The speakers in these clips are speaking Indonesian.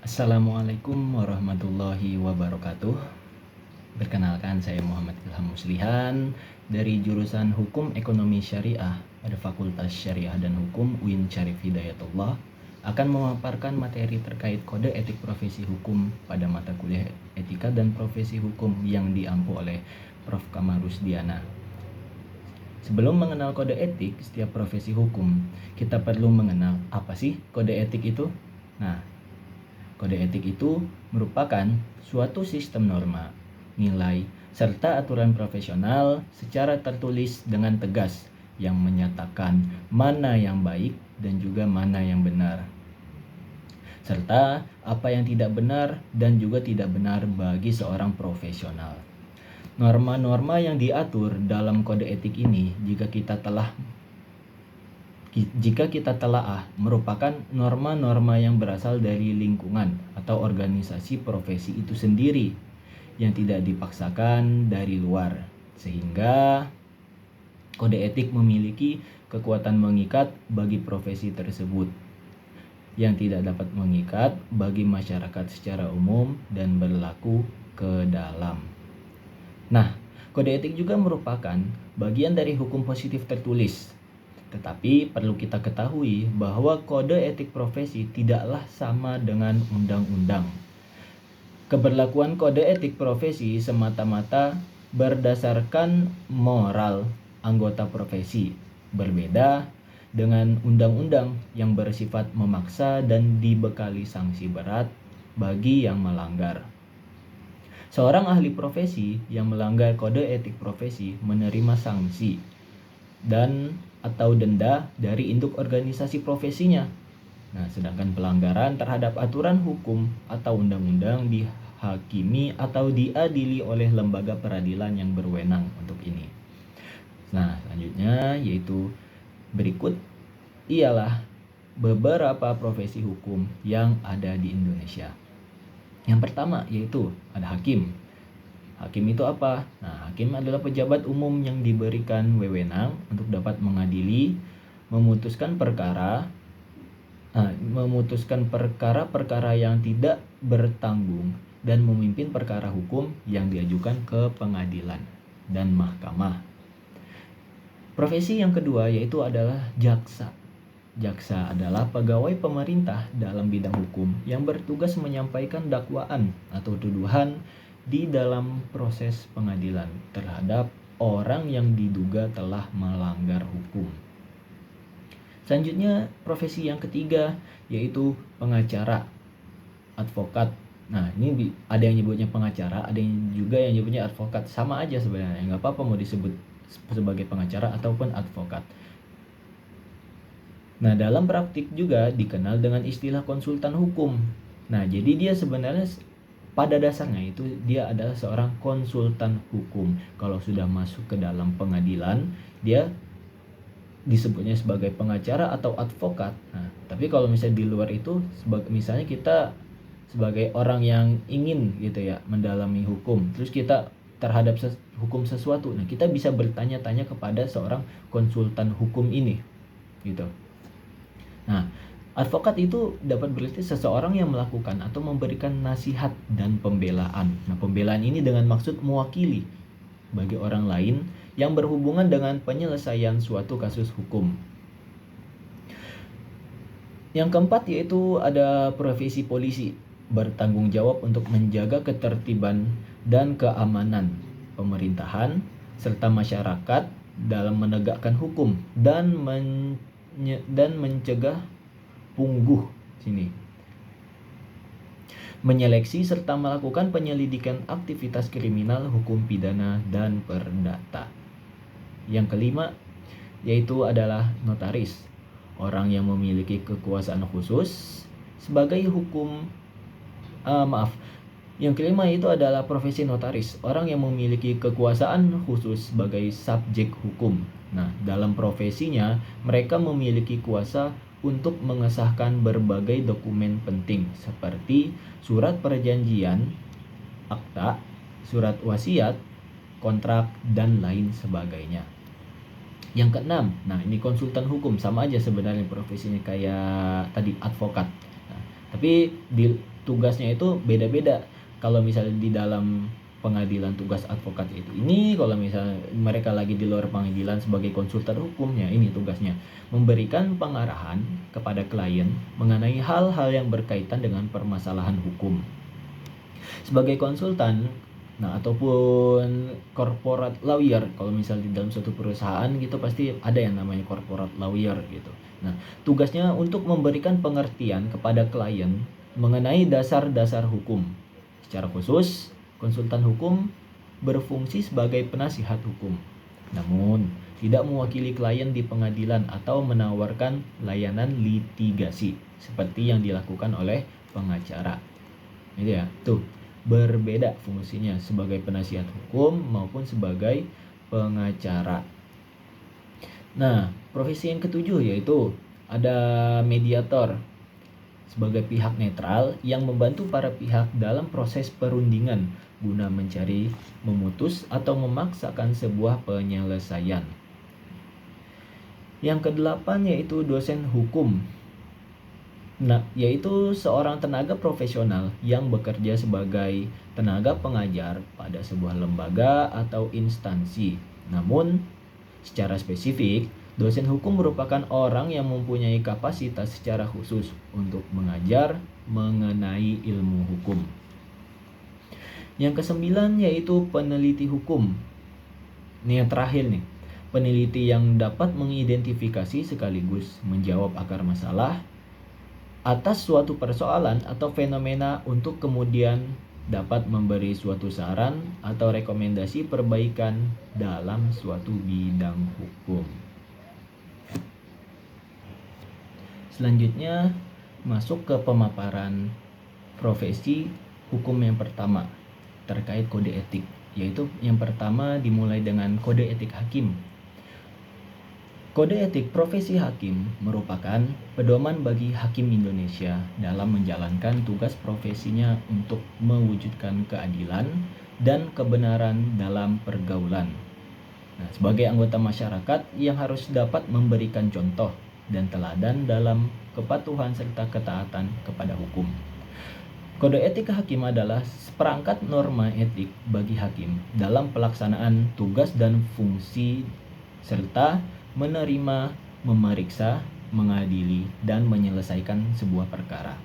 Assalamualaikum warahmatullahi wabarakatuh. Perkenalkan, saya Muhammad Ilham Muslihan dari jurusan Hukum Ekonomi Syariah pada Fakultas Syariah dan Hukum UIN Syarif Hidayatullah, akan memaparkan materi terkait kode etik profesi hukum pada mata kuliah Etika dan Profesi Hukum yang diampu oleh Prof. Kamarusdiana. Sebelum mengenal kode etik setiap profesi hukum, kita perlu mengenal apa sih kode etik itu? Nah, kode etik itu merupakan suatu sistem norma, nilai, serta aturan profesional secara tertulis dengan tegas yang menyatakan mana yang baik dan juga mana yang benar, serta apa yang tidak benar dan juga tidak benar bagi seorang profesional. Norma-norma yang diatur dalam kode etik ini jika kita telaah merupakan norma-norma yang berasal dari lingkungan atau organisasi profesi itu sendiri yang tidak dipaksakan dari luar, sehingga kode etik memiliki kekuatan mengikat bagi profesi tersebut yang tidak dapat mengikat bagi masyarakat secara umum dan berlaku ke dalam. Nah, kode etik juga merupakan bagian dari hukum positif tertulis. Tetapi perlu kita ketahui bahwa kode etik profesi tidaklah sama dengan undang-undang. Keberlakuan kode etik profesi semata-mata berdasarkan moral anggota profesi, berbeda dengan undang-undang yang bersifat memaksa dan dibekali sanksi berat bagi yang melanggar. Seorang ahli profesi yang melanggar kode etik profesi menerima sanksi dan atau denda dari induk organisasi profesinya. Nah, sedangkan pelanggaran terhadap aturan hukum atau undang-undang dihakimi atau diadili oleh lembaga peradilan yang berwenang untuk ini. Nah, selanjutnya yaitu berikut ialah beberapa profesi hukum yang ada di Indonesia. Yang pertama yaitu ada hakim. Hakim itu apa? Nah, hakim adalah pejabat umum yang diberikan wewenang untuk dapat mengadili, memutuskan perkara-perkara yang tidak bertanggung dan memimpin perkara hukum yang diajukan ke pengadilan dan mahkamah. Profesi yang kedua yaitu adalah jaksa. Jaksa adalah pegawai pemerintah dalam bidang hukum yang bertugas menyampaikan dakwaan atau tuduhan di dalam proses pengadilan terhadap orang yang diduga telah melanggar hukum. Selanjutnya, profesi yang ketiga yaitu pengacara, advokat. Nah, ini ada yang nyebutnya pengacara, ada yang juga yang nyebutnya advokat. Sama aja sebenarnya, nggak apa-apa mau disebut sebagai pengacara ataupun advokat. Nah, dalam praktik juga dikenal dengan istilah konsultan hukum. Nah, jadi dia sebenarnya pada dasarnya itu dia adalah seorang konsultan hukum. Kalau sudah masuk ke dalam pengadilan, dia disebutnya sebagai pengacara atau advokat. Nah, tapi kalau misalnya di luar itu, misalnya kita sebagai orang yang ingin gitu ya mendalami hukum, terus kita terhadap hukum sesuatu, nah kita bisa bertanya-tanya kepada seorang konsultan hukum ini, gitu. Nah, advokat itu dapat berarti seseorang yang melakukan atau memberikan nasihat dan pembelaan. Nah, pembelaan ini dengan maksud mewakili bagi orang lain yang berhubungan dengan penyelesaian suatu kasus hukum. Yang keempat yaitu ada profesi polisi, bertanggung jawab untuk menjaga ketertiban dan keamanan pemerintahan serta masyarakat dalam menegakkan hukum dan mencegah pungguh menyeleksi serta melakukan penyelidikan aktivitas kriminal, hukum pidana, dan perdata. Yang kelima yaitu adalah notaris, orang yang memiliki kekuasaan khusus sebagai Yang kelima itu adalah profesi notaris, orang yang memiliki kekuasaan khusus sebagai subjek hukum. Nah, dalam profesinya mereka memiliki kuasa untuk mengesahkan berbagai dokumen penting seperti surat perjanjian, akta, surat wasiat, kontrak, dan lain sebagainya. Yang keenam, nah ini konsultan hukum, sama aja sebenarnya profesinya kayak tadi advokat. Nah, tapi tugasnya itu beda-beda. Kalau misalnya di dalam pengadilan tugas advokat itu ini, kalau misalnya mereka lagi di luar pengadilan sebagai konsultan hukumnya, ini tugasnya memberikan pengarahan kepada klien mengenai hal-hal yang berkaitan dengan permasalahan hukum. Sebagai konsultan, nah ataupun corporate lawyer, kalau misalnya di dalam suatu perusahaan gitu pasti ada yang namanya corporate lawyer gitu. Nah, tugasnya untuk memberikan pengertian kepada klien mengenai dasar-dasar hukum. Secara khusus, konsultan hukum berfungsi sebagai penasihat hukum, namun tidak mewakili klien di pengadilan atau menawarkan layanan litigasi seperti yang dilakukan oleh pengacara. Itu ya, tuh berbeda fungsinya sebagai penasihat hukum maupun sebagai pengacara. Nah, profesi yang ketujuh yaitu ada mediator sebagai pihak netral yang membantu para pihak dalam proses perundingan guna mencari, memutus, atau memaksakan sebuah penyelesaian. Yang kedelapan yaitu dosen hukum. Nah, yaitu seorang tenaga profesional yang bekerja sebagai tenaga pengajar pada sebuah lembaga atau instansi. Namun, secara spesifik, dosen hukum merupakan orang yang mempunyai kapasitas secara khusus untuk mengajar mengenai ilmu hukum. Yang kesembilan yaitu peneliti hukum. Ini yang terakhir nih. Peneliti yang dapat mengidentifikasi sekaligus menjawab akar masalah atas suatu persoalan atau fenomena untuk kemudian dapat memberi suatu saran atau rekomendasi perbaikan dalam suatu bidang hukum. Selanjutnya masuk ke pemaparan profesi hukum yang pertama terkait kode etik, yaitu yang pertama dimulai dengan kode etik hakim. Kode etik profesi hakim merupakan pedoman bagi hakim Indonesia dalam menjalankan tugas profesinya untuk mewujudkan keadilan dan kebenaran dalam pergaulan. Nah, sebagai anggota masyarakat yang harus dapat memberikan contoh dan teladan dalam kepatuhan serta ketaatan kepada hukum. Kode etik hakim adalah seperangkat norma etik bagi hakim dalam pelaksanaan tugas dan fungsi serta menerima, memeriksa, mengadili, dan menyelesaikan sebuah perkara.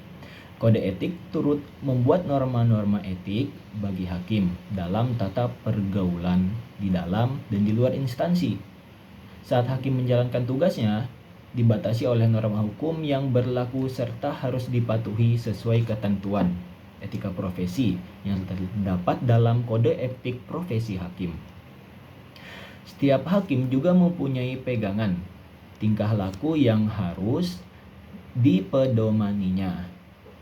Kode etik turut membuat norma-norma etik bagi hakim dalam tata pergaulan di dalam dan di luar instansi. Saat hakim menjalankan tugasnya, dibatasi oleh norma hukum yang berlaku serta harus dipatuhi sesuai ketentuan etika profesi yang terdapat dalam kode etik profesi hakim. Setiap hakim juga mempunyai pegangan tingkah laku yang harus dipedomaninya,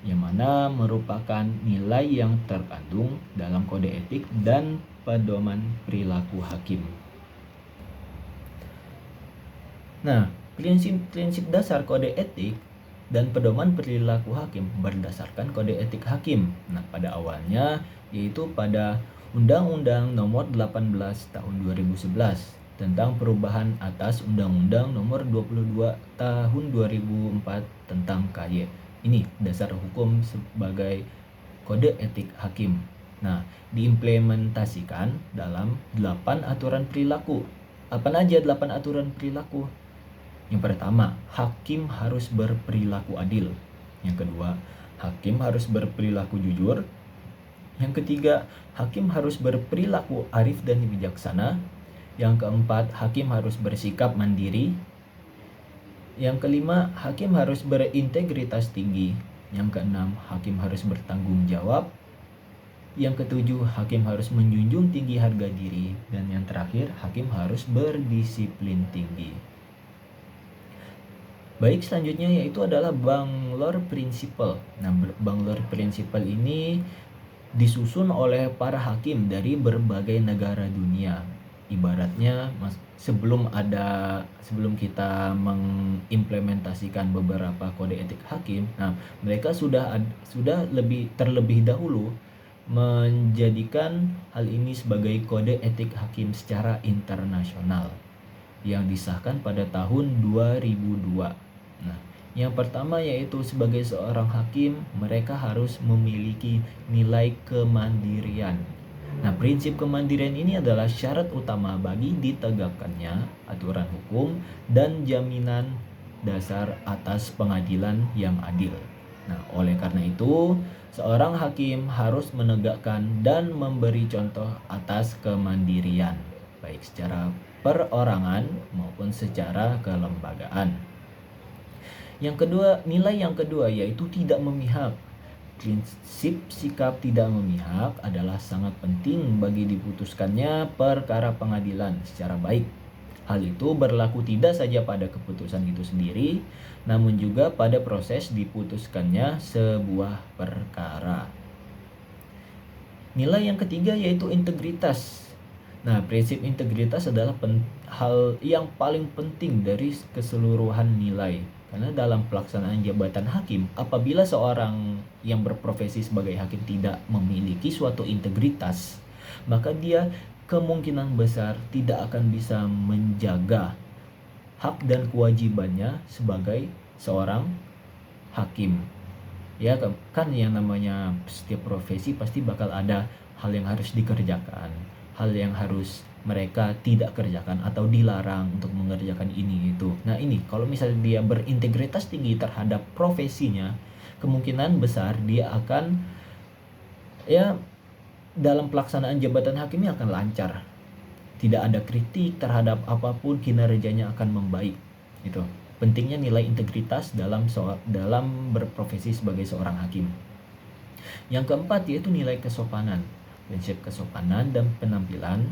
yang mana merupakan nilai yang terkandung dalam kode etik dan pedoman perilaku hakim. Nah, prinsip-prinsip dasar kode etik dan pedoman perilaku hakim berdasarkan kode etik hakim. Nah, pada awalnya yaitu pada Undang-Undang Nomor 18 Tahun 2011 tentang perubahan atas Undang-Undang Nomor 22 Tahun 2004 tentang KY. Ini dasar hukum sebagai kode etik hakim. Nah, diimplementasikan dalam 8 aturan perilaku. Apa aja 8 aturan perilaku? Yang pertama, hakim harus berperilaku adil. Yang kedua, hakim harus berperilaku jujur. Yang ketiga, hakim harus berperilaku arif dan bijaksana. Yang keempat, hakim harus bersikap mandiri. Yang kelima, hakim harus berintegritas tinggi. Yang keenam, hakim harus bertanggung jawab. Yang ketujuh, hakim harus menjunjung tinggi harga diri. Dan yang terakhir, hakim harus berdisiplin tinggi. Baik, selanjutnya yaitu adalah Banglor Principle. Nah, Banglor Principle ini disusun oleh para hakim dari berbagai negara dunia. Ibaratnya sebelum kita mengimplementasikan beberapa kode etik hakim, nah mereka sudah terlebih dahulu menjadikan hal ini sebagai kode etik hakim secara internasional yang disahkan pada tahun 2002. Nah, Yang pertama yaitu sebagai seorang hakim, mereka harus memiliki nilai kemandirian. Nah, prinsip kemandirian ini adalah syarat utama bagi ditegakkannya aturan hukum dan jaminan dasar atas pengadilan yang adil. Nah, oleh karena itu, seorang hakim harus menegakkan dan memberi contoh atas kemandirian, baik secara perorangan maupun secara kelembagaan. Nilai yang kedua yaitu tidak memihak. Prinsip sikap tidak memihak adalah sangat penting bagi diputuskannya perkara pengadilan secara baik. Hal itu berlaku tidak saja pada keputusan itu sendiri, namun juga pada proses diputuskannya sebuah perkara. Nilai yang ketiga yaitu integritas. Nah, prinsip integritas adalah hal yang paling penting dari keseluruhan nilai. Karena dalam pelaksanaan jabatan hakim, apabila seorang yang berprofesi sebagai hakim tidak memiliki suatu integritas, maka dia kemungkinan besar tidak akan bisa menjaga hak dan kewajibannya sebagai seorang hakim. Ya kan yang namanya setiap profesi pasti bakal ada hal yang harus dikerjakan, hal yang harus mereka tidak kerjakan atau dilarang untuk mengerjakan ini itu. Nah, ini kalau misalnya dia berintegritas tinggi terhadap profesinya, kemungkinan besar dia akan dalam pelaksanaan jabatan hakimnya akan lancar. Tidak ada kritik terhadap apapun, kinerjanya akan membaik. Itu pentingnya nilai integritas dalam berprofesi sebagai seorang hakim. Yang keempat yaitu nilai kesopanan. Prinsip kesopanan dan penampilan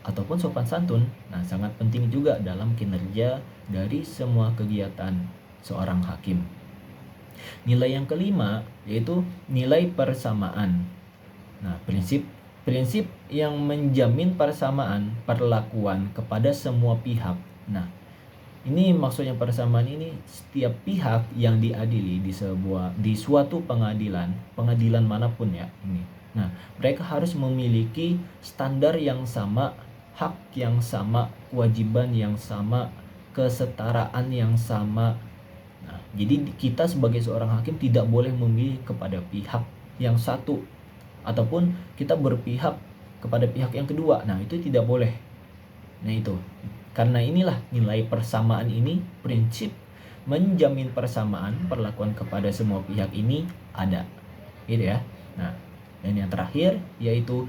ataupun sopan santun, nah sangat penting juga dalam kinerja dari semua kegiatan seorang hakim. Nilai yang kelima yaitu nilai persamaan. Nah, prinsip yang menjamin persamaan perlakuan kepada semua pihak. Nah, ini maksudnya persamaan ini setiap pihak yang diadili di suatu pengadilan manapun ya ini. Nah, mereka harus memiliki standar yang sama, hak yang sama, kewajiban yang sama, kesetaraan yang sama. Nah, jadi kita sebagai seorang hakim tidak boleh memilih kepada pihak yang satu ataupun kita berpihak kepada pihak yang kedua. Nah, itu tidak boleh. Nah, itu. Karena inilah nilai persamaan ini, prinsip menjamin persamaan perlakuan kepada semua pihak ini ada. Gitu ya. Nah, dan yang terakhir yaitu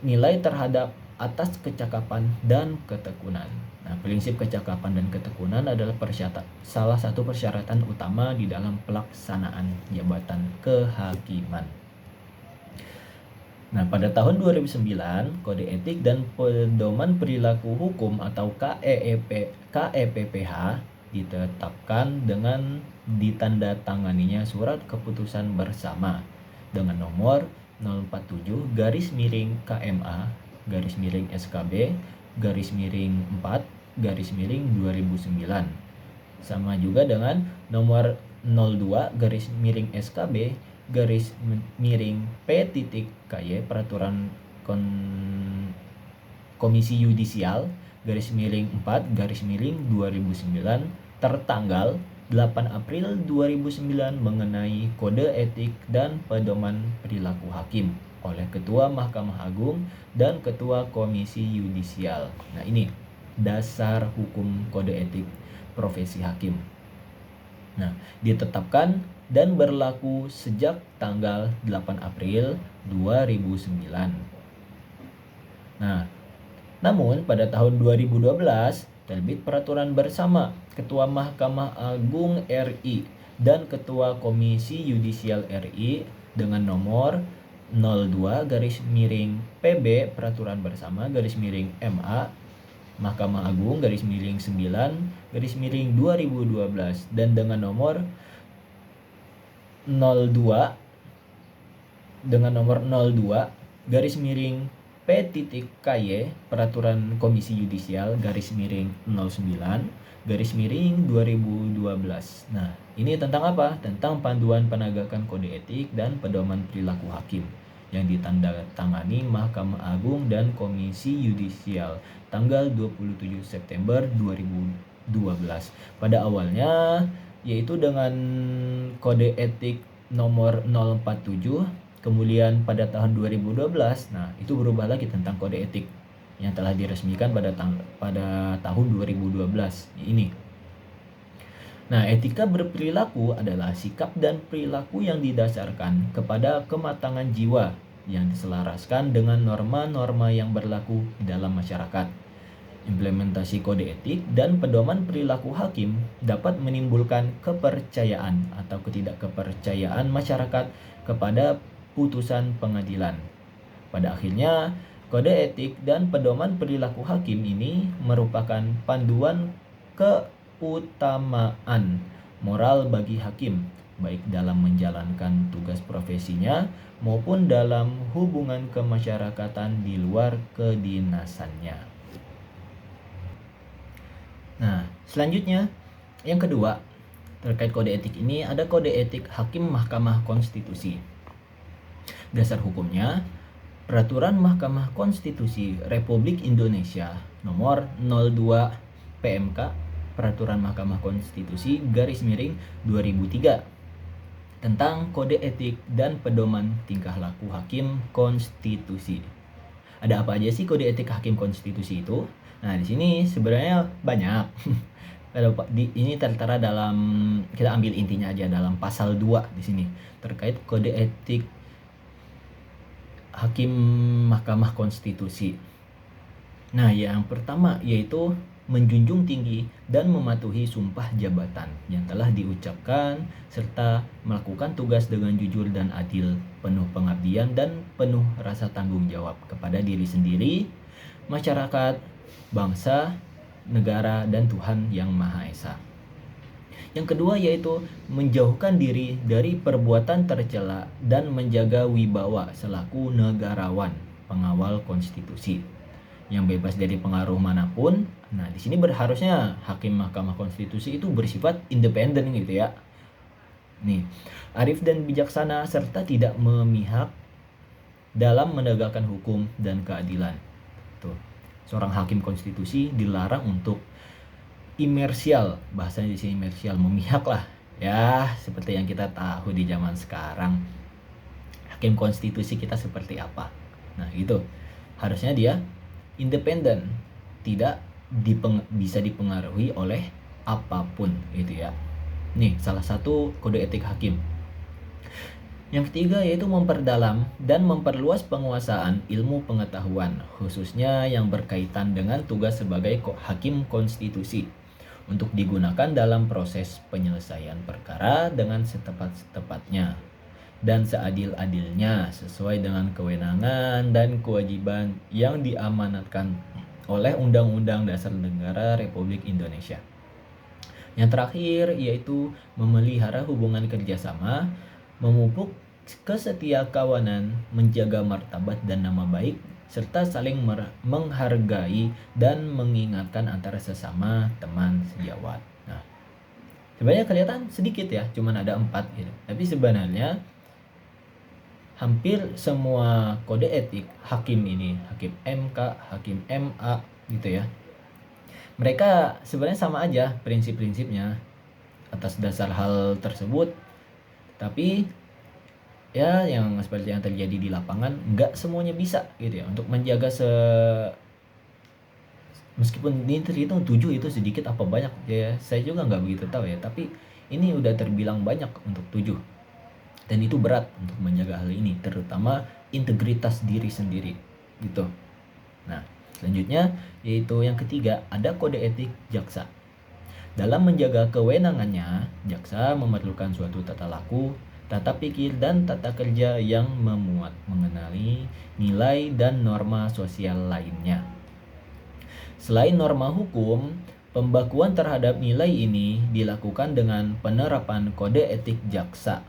nilai terhadap atas kecakapan dan ketekunan. Nah, prinsip kecakapan dan ketekunan adalah salah satu persyaratan utama di dalam pelaksanaan jabatan kehakiman. Nah, pada tahun 2009, Kode Etik dan Pedoman Perilaku Hukum atau KEPPH ditetapkan dengan ditandatanganinya surat keputusan bersama dengan nomor 047-SKB-4-2009 sama juga dengan nomor 02-SKB-P.KY Peraturan Komisi Yudisial _4-2009 tertanggal 8 April 2009 mengenai Kode Etik dan Pedoman Perilaku Hakim oleh Ketua Mahkamah Agung dan Ketua Komisi Yudisial. Nah, ini dasar hukum Kode Etik Profesi Hakim. Nah, ditetapkan dan berlaku sejak tanggal 8 April 2009. Nah, namun pada tahun 2012 terbit peraturan bersama Ketua Mahkamah Agung RI dan Ketua Komisi Yudisial RI dengan nomor 02-PB Peraturan Bersama _MA Mahkamah Agung _9-2012 dan dengan nomor 02-P.KY Peraturan Komisi Yudisial _09-2012. Nah, ini tentang apa? Tentang panduan penegakan kode etik dan pedoman perilaku hakim yang ditandatangani Mahkamah Agung dan Komisi Yudisial tanggal 27 September 2012. Pada awalnya yaitu dengan kode etik nomor 047. Kemudian pada tahun 2012, nah itu berubah lagi tentang kode etik yang telah diresmikan pada tahun 2012 ini. Nah, etika berperilaku adalah sikap dan perilaku yang didasarkan kepada kematangan jiwa yang diselaraskan dengan norma-norma yang berlaku di dalam masyarakat. Implementasi kode etik dan pedoman perilaku hakim dapat menimbulkan kepercayaan atau ketidakkepercayaan masyarakat kepada putusan pengadilan. Pada akhirnya, kode etik dan pedoman perilaku hakim ini merupakan panduan keutamaan moral bagi hakim, baik dalam menjalankan tugas profesinya maupun dalam hubungan kemasyarakatan di luar kedinasannya. Nah, selanjutnya yang kedua terkait kode etik ini ada kode etik Hakim Mahkamah Konstitusi. Dasar hukumnya Peraturan Mahkamah Konstitusi Republik Indonesia Nomor 02 PMK Peraturan Mahkamah Konstitusi _2003 tentang kode etik dan pedoman tingkah laku hakim konstitusi. Ada apa aja sih kode etik hakim konstitusi itu? Nah, di sini sebenarnya banyak. Ini tertera dalam, kita ambil intinya aja dalam pasal 2 di sini terkait kode etik Hakim Mahkamah Konstitusi. Nah, yang pertama yaitu menjunjung tinggi dan mematuhi sumpah jabatan yang telah diucapkan serta melakukan tugas dengan jujur dan adil, penuh pengabdian dan penuh rasa tanggung jawab kepada diri sendiri, masyarakat, bangsa, negara, dan Tuhan Yang Maha Esa. Yang kedua yaitu menjauhkan diri dari perbuatan tercela dan menjaga wibawa selaku negarawan, pengawal konstitusi yang bebas dari pengaruh manapun. Nah, di sini harusnya hakim Mahkamah Konstitusi itu bersifat independen gitu ya. Nih, arif dan bijaksana serta tidak memihak dalam menegakkan hukum dan keadilan. Tuh, seorang hakim konstitusi dilarang untuk imersial, bahasanya di sini imersial, memihak lah ya, seperti yang kita tahu di zaman sekarang hakim konstitusi kita seperti apa. Nah, gitu, harusnya dia independen, tidak bisa dipengaruhi oleh apapun gitu ya. Nih, salah satu kode etik hakim. Yang ketiga yaitu memperdalam dan memperluas penguasaan ilmu pengetahuan, khususnya yang berkaitan dengan tugas sebagai hakim konstitusi, untuk digunakan dalam proses penyelesaian perkara dengan setepat-tepatnya dan seadil-adilnya sesuai dengan kewenangan dan kewajiban yang diamanatkan oleh Undang-Undang Dasar Negara Republik Indonesia. Yang terakhir yaitu memelihara hubungan kerjasama, memupuk kesetiakawanan, menjaga martabat dan nama baik, serta saling menghargai dan mengingatkan antara sesama teman sejawat. Nah, sebenarnya kelihatan sedikit ya, cuman ada 4 gitu. Tapi sebenarnya hampir semua kode etik hakim ini, hakim MK, hakim MA gitu ya, mereka sebenarnya sama aja prinsip-prinsipnya atas dasar hal tersebut. Tapi ya yang seperti yang terjadi di lapangan, nggak semuanya bisa gitu ya untuk menjaga meskipun ini terhitung 7 itu sedikit apa banyak ya, saya juga nggak begitu tahu ya, tapi ini udah terbilang banyak untuk 7 dan itu berat untuk menjaga hal ini, terutama integritas diri sendiri gitu. Nah, selanjutnya yaitu yang ketiga ada kode etik jaksa. Dalam menjaga kewenangannya, jaksa memerlukan suatu tata laku, tata pikir, dan tata kerja yang memuat mengenali nilai dan norma sosial lainnya. Selain norma hukum, pembakuan terhadap nilai ini dilakukan dengan penerapan kode etik jaksa.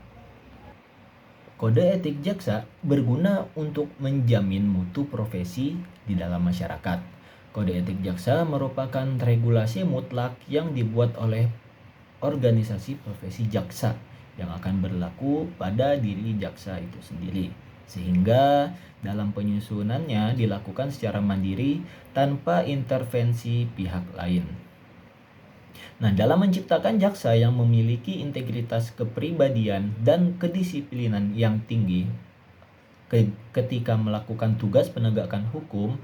Kode etik jaksa berguna untuk menjamin mutu profesi di dalam masyarakat. Kode etik jaksa merupakan regulasi mutlak yang dibuat oleh organisasi profesi jaksa yang akan berlaku pada diri jaksa itu sendiri, sehingga dalam penyusunannya dilakukan secara mandiri tanpa intervensi pihak lain. Nah, dalam menciptakan jaksa yang memiliki integritas kepribadian dan kedisiplinan yang tinggi ketika melakukan tugas penegakan hukum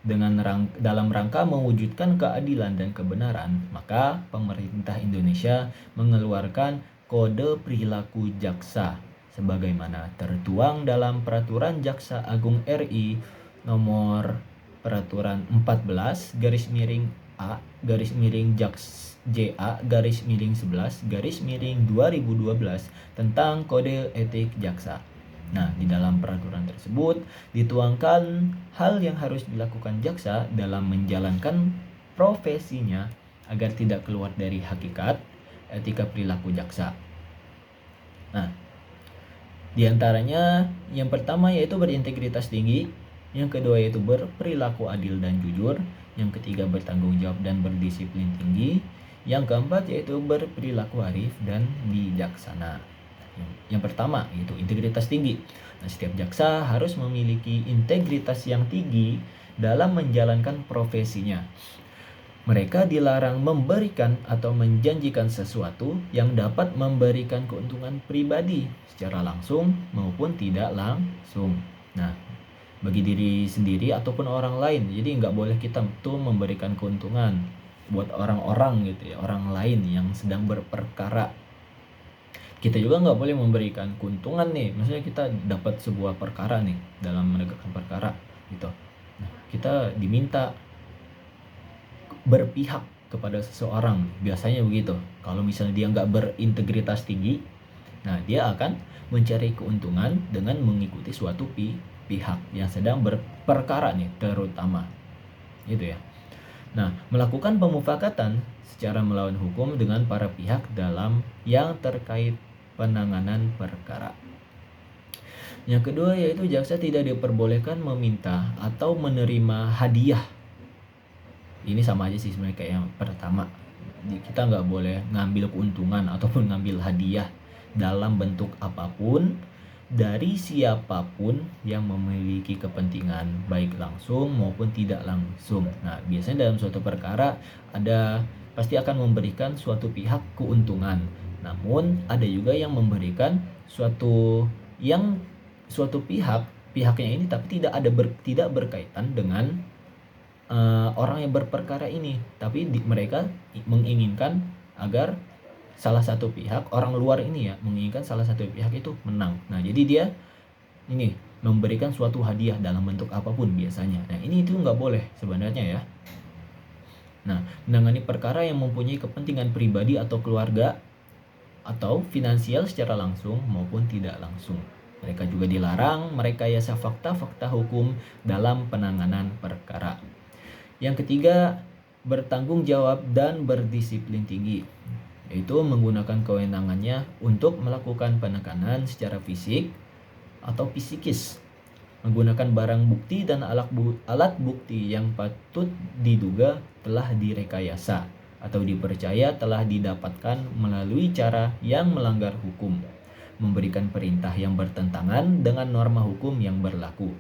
dalam rangka mewujudkan keadilan dan kebenaran, maka pemerintah Indonesia mengeluarkan Kode Perilaku Jaksa sebagaimana tertuang dalam Peraturan Jaksa Agung RI nomor Peraturan 14 garis miring A garis miring Jaks JA garis miring 11 garis miring 2012 tentang Kode Etik Jaksa. Nah, di dalam peraturan tersebut dituangkan hal yang harus dilakukan jaksa dalam menjalankan profesinya agar tidak keluar dari hakikat etika perilaku jaksa. Nah, di antaranya yang pertama yaitu berintegritas tinggi, yang kedua yaitu berperilaku adil dan jujur, yang ketiga bertanggung jawab dan berdisiplin tinggi, yang keempat yaitu berperilaku arif dan bijaksana. Yang pertama yaitu integritas tinggi. Nah, setiap jaksa harus memiliki integritas yang tinggi dalam menjalankan profesinya. Mereka dilarang memberikan atau menjanjikan sesuatu yang dapat memberikan keuntungan pribadi secara langsung maupun tidak langsung. Nah, bagi diri sendiri ataupun orang lain. Jadi nggak boleh kita tuh memberikan keuntungan buat orang-orang gitu ya, orang lain yang sedang berperkara. Kita juga nggak boleh memberikan keuntungan nih, misalnya kita dapat sebuah perkara nih dalam menegakkan perkara gitu. Nah, kita diminta berpihak kepada seseorang, biasanya begitu. Kalau misalnya dia nggak berintegritas tinggi, nah dia akan mencari keuntungan dengan mengikuti suatu pihak yang sedang berperkara nih terutama, gitu ya. Nah, melakukan pemufakatan secara melawan hukum dengan para pihak dalam yang terkait penanganan perkara. Yang kedua yaitu jaksa tidak diperbolehkan meminta atau menerima hadiah. Ini sama aja sih sebenarnya kayak yang pertama. Kita nggak boleh ngambil keuntungan ataupun ngambil hadiah dalam bentuk apapun dari siapapun yang memiliki kepentingan baik langsung maupun tidak langsung. Nah, biasanya dalam suatu perkara pasti akan memberikan suatu pihak keuntungan. Namun ada juga yang memberikan suatu pihaknya ini tapi tidak berkaitan dengan orang yang berperkara ini, tapi mereka menginginkan agar salah satu pihak, orang luar ini ya, menginginkan salah satu pihak itu menang. Nah, jadi dia ini memberikan suatu hadiah dalam bentuk apapun biasanya. Nah, ini itu nggak boleh sebenarnya ya. Nah, menangani perkara yang mempunyai kepentingan pribadi atau keluarga atau finansial secara langsung maupun tidak langsung. Mereka juga dilarang merekayasa fakta-fakta hukum dalam penanganan perkara. Yang ketiga, bertanggung jawab dan berdisiplin tinggi, yaitu menggunakan kewenangannya untuk melakukan penekanan secara fisik atau psikis, menggunakan barang bukti dan alat bukti yang patut diduga telah direkayasa atau dipercaya telah didapatkan melalui cara yang melanggar hukum, memberikan perintah yang bertentangan dengan norma hukum yang berlaku.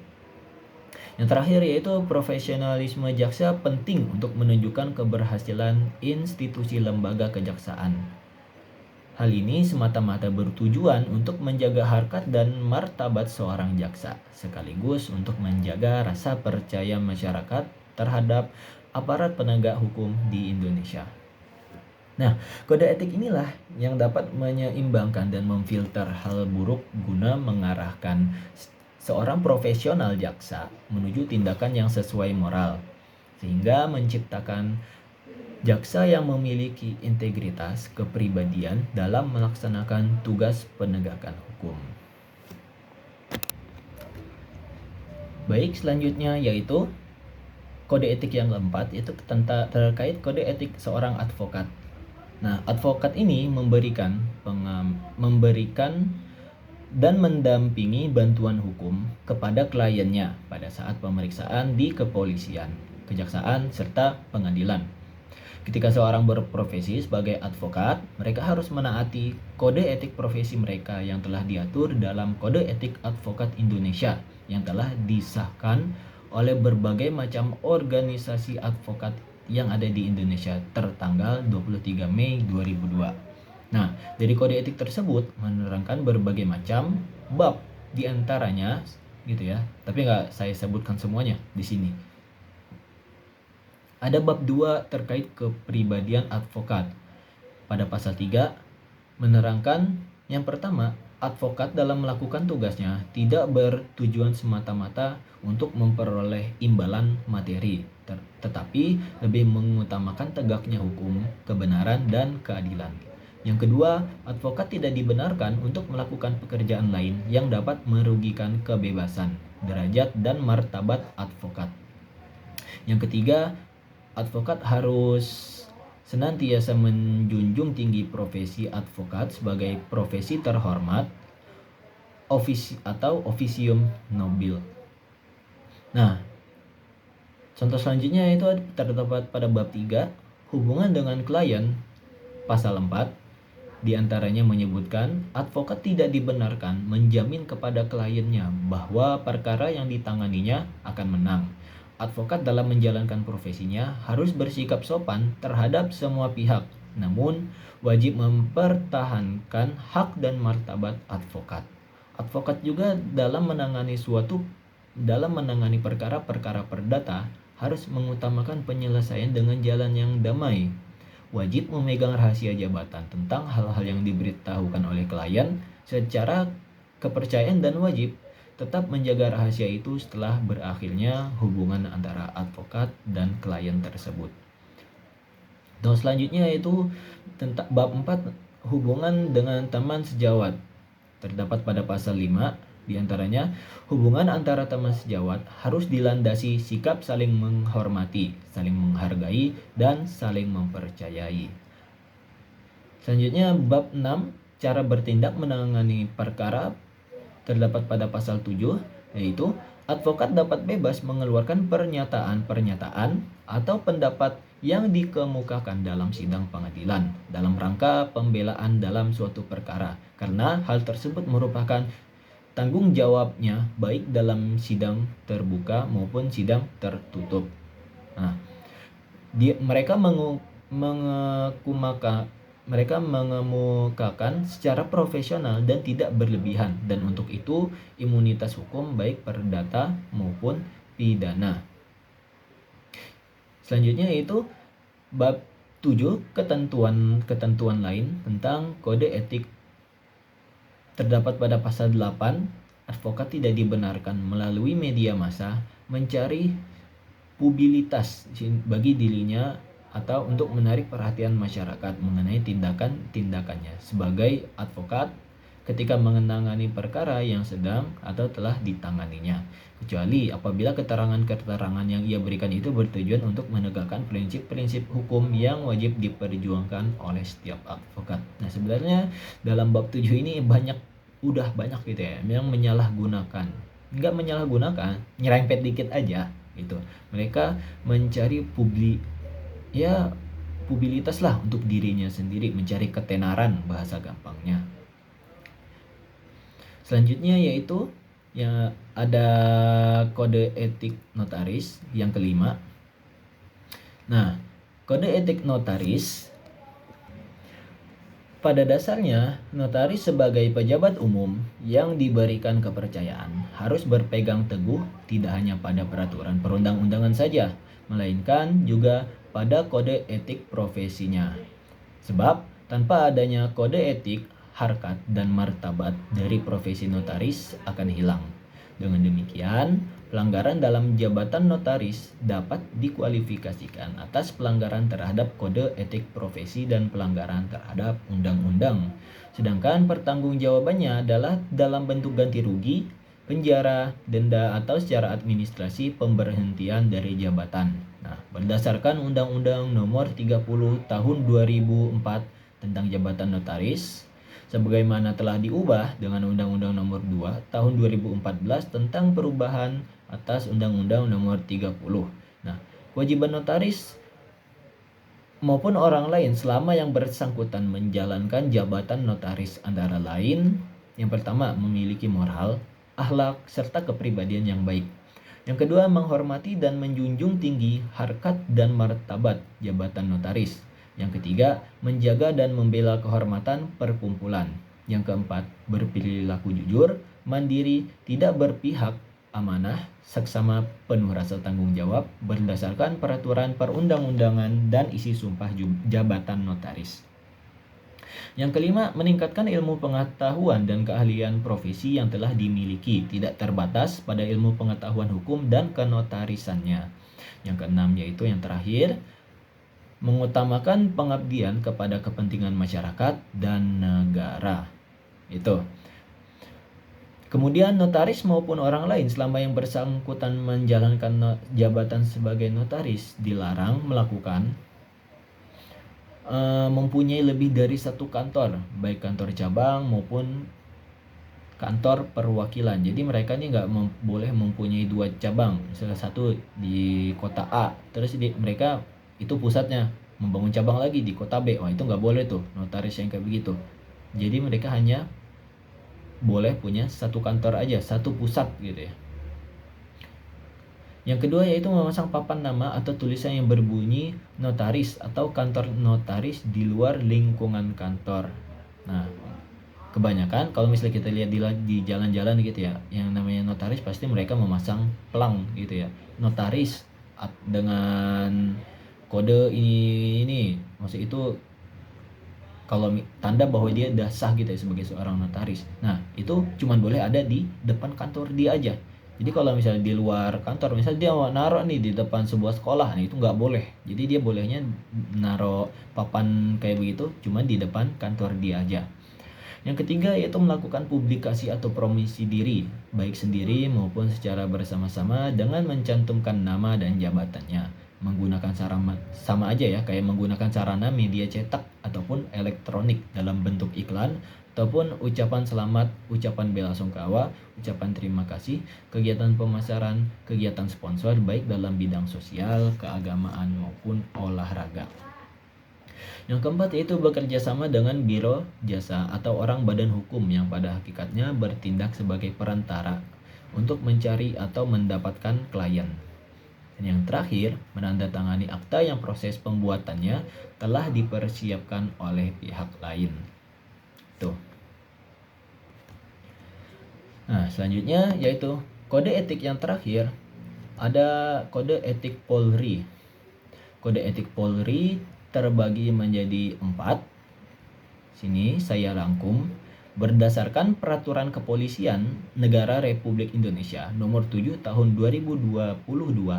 Yang terakhir yaitu profesionalisme jaksa penting untuk menunjukkan keberhasilan institusi lembaga kejaksaan. Hal ini semata-mata bertujuan untuk menjaga harkat dan martabat seorang jaksa, sekaligus untuk menjaga rasa percaya masyarakat terhadap aparat penegak hukum di Indonesia. Nah, kode etik inilah yang dapat menyeimbangkan dan memfilter hal buruk guna mengarahkan seorang profesional jaksa menuju tindakan yang sesuai moral, sehingga menciptakan jaksa yang memiliki integritas kepribadian dalam melaksanakan tugas penegakan hukum. Baik, selanjutnya yaitu kode etik yang keempat, yaitu terkait kode etik seorang advokat. Nah, advokat ini memberikan dan mendampingi bantuan hukum kepada kliennya pada saat pemeriksaan di kepolisian, kejaksaan, serta pengadilan. Ketika seorang berprofesi sebagai advokat, mereka harus menaati kode etik profesi mereka yang telah diatur dalam Kode Etik Advokat Indonesia yang telah disahkan oleh berbagai macam organisasi advokat yang ada di Indonesia tertanggal 23 Mei 2002. Nah, dari kode etik tersebut menerangkan berbagai macam bab di antaranya gitu ya. Tapi nggak saya sebutkan semuanya di sini. Ada bab 2 terkait kepribadian advokat. Pada pasal 3 menerangkan yang pertama, advokat dalam melakukan tugasnya tidak bertujuan semata-mata untuk memperoleh imbalan materi, tetapi lebih mengutamakan tegaknya hukum, kebenaran, dan keadilan. Yang kedua, advokat tidak dibenarkan untuk melakukan pekerjaan lain yang dapat merugikan kebebasan, derajat, dan martabat advokat. Yang ketiga, advokat harus senantiasa menjunjung tinggi profesi advokat sebagai profesi terhormat atau officium nobile. Nah, contoh selanjutnya itu terdapat pada bab 3, hubungan dengan klien, pasal 4, diantaranya menyebutkan advokat tidak dibenarkan menjamin kepada kliennya bahwa perkara yang ditanganinya akan menang. Advokat dalam menjalankan profesinya harus bersikap sopan terhadap semua pihak, namun wajib mempertahankan hak dan martabat advokat. Advokat juga dalam menangani perkara-perkara perdata harus mengutamakan penyelesaian dengan jalan yang damai. Wajib memegang rahasia jabatan tentang hal-hal yang diberitahukan oleh klien secara kepercayaan dan wajib tetap menjaga rahasia itu setelah berakhirnya hubungan antara advokat dan klien tersebut. Dan selanjutnya yaitu tentang bab 4, hubungan dengan teman sejawat. Terdapat pada pasal 5, diantaranya hubungan antara teman sejawat harus dilandasi sikap saling menghormati, saling menghargai, dan saling mempercayai. Selanjutnya bab 6, cara bertindak menangani perkara. Terdapat pada pasal 7, yaitu advokat dapat bebas mengeluarkan pernyataan-pernyataan atau pendapat yang dikemukakan dalam sidang pengadilan dalam rangka pembelaan dalam suatu perkara, karena hal tersebut merupakan tanggung jawabnya baik dalam sidang terbuka maupun sidang tertutup. Nah, mereka mengemukakan secara profesional dan tidak berlebihan, dan untuk itu imunitas hukum baik perdata maupun pidana. Selanjutnya yaitu bab 7, ketentuan lain tentang kode etik. Terdapat pada pasal 8, advokat tidak dibenarkan melalui media massa mencari publisitas bagi dirinya atau untuk menarik perhatian masyarakat mengenai tindakannya sebagai advokat ketika menangani perkara yang sedang atau telah ditanganinya, kecuali apabila keterangan yang ia berikan itu bertujuan untuk menegakkan prinsip-prinsip hukum yang wajib diperjuangkan oleh setiap advokat. Nah, sebenarnya dalam bab 7 ini udah banyak gitu ya yang menyalahgunakan. Enggak menyalahgunakan, nyerempet dikit aja gitu. Mereka mencari publisitas lah untuk dirinya sendiri, mencari ketenaran bahasa gampangnya. Selanjutnya yaitu ada kode etik notaris yang kelima. Nah, kode etik notaris pada dasarnya notaris sebagai pejabat umum yang diberikan kepercayaan harus berpegang teguh tidak hanya pada peraturan perundang-undangan saja, melainkan juga pada kode etik profesinya. Sebab tanpa adanya kode etik, harkat dan martabat dari profesi notaris akan hilang. Dengan demikian, pelanggaran dalam jabatan notaris dapat dikualifikasikan atas pelanggaran terhadap kode etik profesi dan pelanggaran terhadap undang-undang. Sedangkan pertanggungjawabannya adalah dalam bentuk ganti rugi, penjara, denda, atau secara administrasi pemberhentian dari jabatan. Nah, berdasarkan Undang-Undang Nomor 30 Tahun 2004 tentang Jabatan Notaris, sebagaimana telah diubah dengan Undang-Undang Nomor 2 Tahun 2014 tentang perubahan atas Undang-Undang Nomor 30. Nah, kewajiban notaris maupun orang lain selama yang bersangkutan menjalankan jabatan notaris antara lain, yang pertama, memiliki moral, akhlak, serta kepribadian yang baik. Yang kedua, menghormati dan menjunjung tinggi harkat dan martabat jabatan notaris. Yang ketiga, menjaga dan membela kehormatan perkumpulan. Yang keempat, berperilaku jujur, mandiri, tidak berpihak, amanah, seksama, penuh rasa tanggung jawab berdasarkan peraturan perundang-undangan dan isi sumpah jabatan notaris. Yang kelima, meningkatkan ilmu pengetahuan dan keahlian profesi yang telah dimiliki, tidak terbatas pada ilmu pengetahuan hukum dan kenotarisannya. Yang keenam, yaitu yang terakhir, mengutamakan pengabdian kepada kepentingan masyarakat dan negara. Itu. Kemudian notaris maupun orang lain selama yang bersangkutan menjalankan jabatan sebagai notaris dilarang melakukan mempunyai lebih dari satu kantor, baik kantor cabang maupun kantor perwakilan. Jadi mereka ini nggak boleh mempunyai dua cabang, salah satu di kota A, terus mereka itu pusatnya membangun cabang lagi di kota B. Wah, itu nggak boleh tuh notaris yang kayak begitu. Jadi mereka hanya boleh punya satu kantor aja, satu pusat gitu ya. Yang kedua yaitu memasang papan nama atau tulisan yang berbunyi notaris atau kantor notaris di luar lingkungan kantor. Nah, kebanyakan kalau misalnya kita lihat di jalan-jalan gitu ya, yang namanya notaris pasti mereka memasang pelang gitu ya. Notaris dengan kode ini. Maksud itu kalau tanda bahwa dia udah sah gitu ya sebagai seorang notaris. Nah, itu cuman boleh ada di depan kantor dia aja. Jadi kalau misalnya di luar kantor, misalnya dia mau naruh nih di depan sebuah sekolah, nah itu nggak boleh. Jadi dia bolehnya naruh papan kayak begitu cuma di depan kantor dia aja. Yang ketiga yaitu melakukan publikasi atau promosi diri, baik sendiri maupun secara bersama-sama dengan mencantumkan nama dan jabatannya. Menggunakan sama aja ya, kayak menggunakan sarana media cetak ataupun elektronik dalam bentuk iklan, ataupun ucapan selamat, ucapan bela sungkawa, ucapan terima kasih, kegiatan pemasaran, kegiatan sponsor baik dalam bidang sosial, keagamaan maupun olahraga. Yang keempat yaitu bekerja sama dengan biro jasa atau orang badan hukum yang pada hakikatnya bertindak sebagai perantara untuk mencari atau mendapatkan klien. Dan yang terakhir, menandatangani akta yang proses pembuatannya telah dipersiapkan oleh pihak lain. Tuh. Nah, selanjutnya yaitu kode etik yang terakhir, ada kode etik Polri. Kode etik Polri terbagi menjadi 4. Sini saya rangkum. Berdasarkan Peraturan Kepolisian Negara Republik Indonesia Nomor 7 Tahun 2022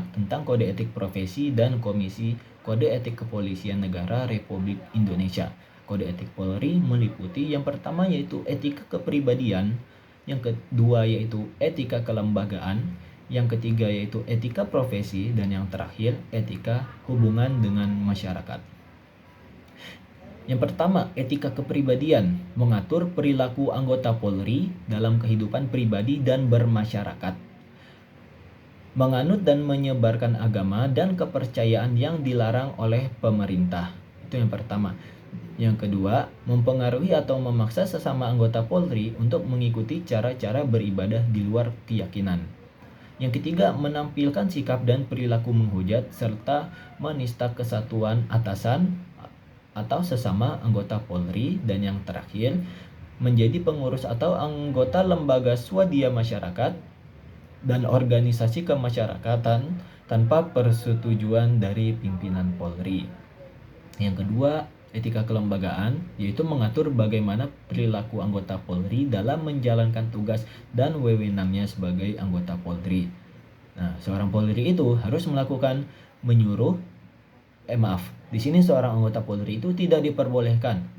tentang Kode Etik Profesi dan Komisi Kode Etik Kepolisian Negara Republik Indonesia. Kode Etik Polri meliputi yang pertama yaitu etika kepribadian, yang kedua yaitu etika kelembagaan, yang ketiga yaitu etika profesi, dan yang terakhir etika hubungan dengan masyarakat. Yang pertama, etika kepribadian mengatur perilaku anggota Polri dalam kehidupan pribadi dan bermasyarakat. Menganut dan menyebarkan agama dan kepercayaan yang dilarang oleh pemerintah. Itu yang pertama. Yang kedua, mempengaruhi atau memaksa sesama anggota Polri untuk mengikuti cara-cara beribadah di luar keyakinan. Yang ketiga, menampilkan sikap dan perilaku menghujat serta menista kesatuan atasan atau sesama anggota Polri. Dan yang terakhir, menjadi pengurus atau anggota lembaga swadaya masyarakat dan organisasi kemasyarakatan tanpa persetujuan dari pimpinan Polri. Yang kedua, etika kelembagaan, yaitu mengatur bagaimana perilaku anggota Polri dalam menjalankan tugas dan wewenangnya sebagai anggota Polri. Nah, seorang Polri itu harus melakukan di sini seorang anggota Polri itu tidak diperbolehkan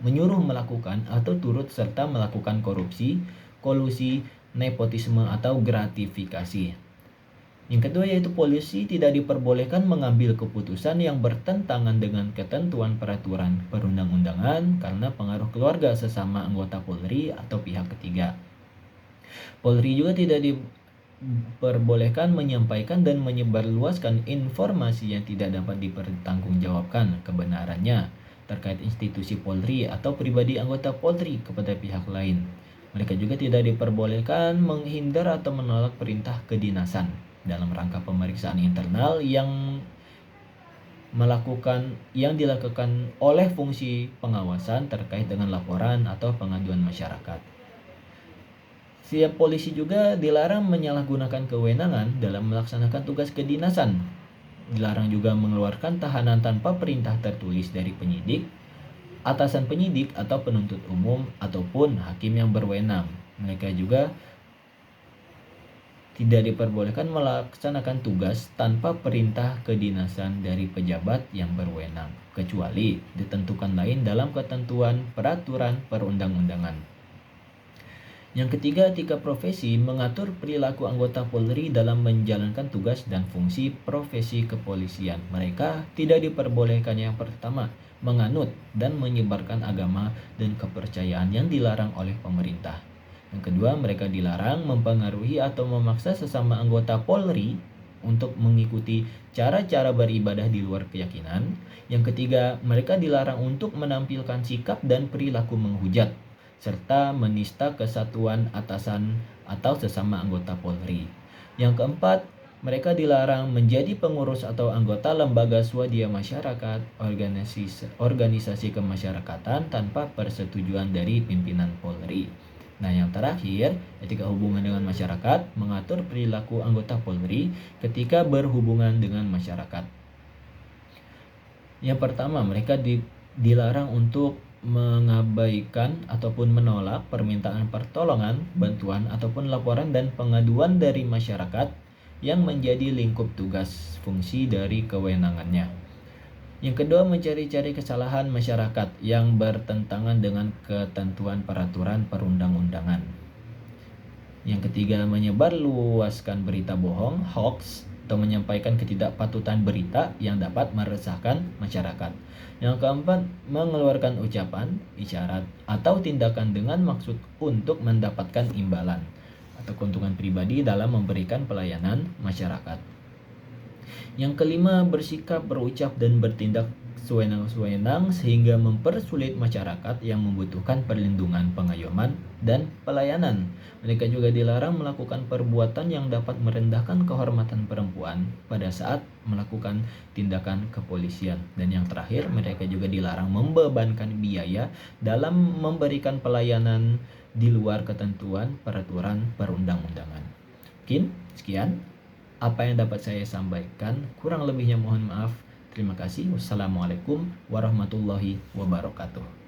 menyuruh melakukan atau turut serta melakukan korupsi, kolusi, nepotisme atau gratifikasi. Yang kedua yaitu polisi tidak diperbolehkan mengambil keputusan yang bertentangan dengan ketentuan peraturan perundang-undangan karena pengaruh keluarga sesama anggota Polri atau pihak ketiga. Polri juga tidak diperbolehkan menyampaikan dan menyebarluaskan informasi yang tidak dapat dipertanggungjawabkan kebenarannya terkait institusi Polri atau pribadi anggota Polri kepada pihak lain. Mereka juga tidak diperbolehkan menghindar atau menolak perintah kedinasan dalam rangka pemeriksaan internal yang dilakukan oleh fungsi pengawasan terkait dengan laporan atau pengaduan masyarakat. Setiap polisi juga dilarang menyalahgunakan kewenangan dalam melaksanakan tugas kedinasan. Dilarang juga mengeluarkan tahanan tanpa perintah tertulis dari penyidik, atasan penyidik atau penuntut umum ataupun hakim yang berwenang. Mereka juga tidak diperbolehkan melaksanakan tugas tanpa perintah kedinasan dari pejabat yang berwenang, kecuali ditentukan lain dalam ketentuan peraturan perundang-undangan. Yang ketiga, etika profesi mengatur perilaku anggota Polri dalam menjalankan tugas dan fungsi profesi kepolisian. Mereka tidak diperbolehkan yang pertama, menganut dan menyebarkan agama dan kepercayaan yang dilarang oleh pemerintah. Yang kedua, mereka dilarang mempengaruhi atau memaksa sesama anggota Polri untuk mengikuti cara-cara beribadah di luar keyakinan. Yang ketiga, mereka dilarang untuk menampilkan sikap dan perilaku menghujat serta menista kesatuan atasan atau sesama anggota Polri. Yang keempat, mereka dilarang menjadi pengurus atau anggota lembaga swadaya masyarakat, organisasi kemasyarakatan tanpa persetujuan dari pimpinan Polri. Nah, yang terakhir, etika hubungan dengan masyarakat mengatur perilaku anggota Polri ketika berhubungan dengan masyarakat. Yang pertama, mereka dilarang untuk mengabaikan ataupun menolak permintaan pertolongan, bantuan ataupun laporan dan pengaduan dari masyarakat yang menjadi lingkup tugas fungsi dari kewenangannya. Yang kedua, mencari-cari kesalahan masyarakat yang bertentangan dengan ketentuan peraturan perundang-undangan. Yang ketiga, menyebarluaskan berita bohong, hoax, atau menyampaikan ketidakpatutan berita yang dapat meresahkan masyarakat. Yang keempat, mengeluarkan ucapan, isyarat, atau tindakan dengan maksud untuk mendapatkan imbalan atau keuntungan pribadi dalam memberikan pelayanan masyarakat. Yang kelima, bersikap, berucap, dan bertindak sewenang-wenang sehingga mempersulit masyarakat yang membutuhkan perlindungan, pengayoman, dan pelayanan. Mereka juga dilarang melakukan perbuatan yang dapat merendahkan kehormatan perempuan pada saat melakukan tindakan kepolisian. Dan yang terakhir, mereka juga dilarang membebankan biaya dalam memberikan pelayanan di luar ketentuan peraturan perundang-undangan. Mungkin sekian apa yang dapat saya sampaikan, kurang lebihnya mohon maaf. Terima kasih. Wassalamualaikum warahmatullahi wabarakatuh.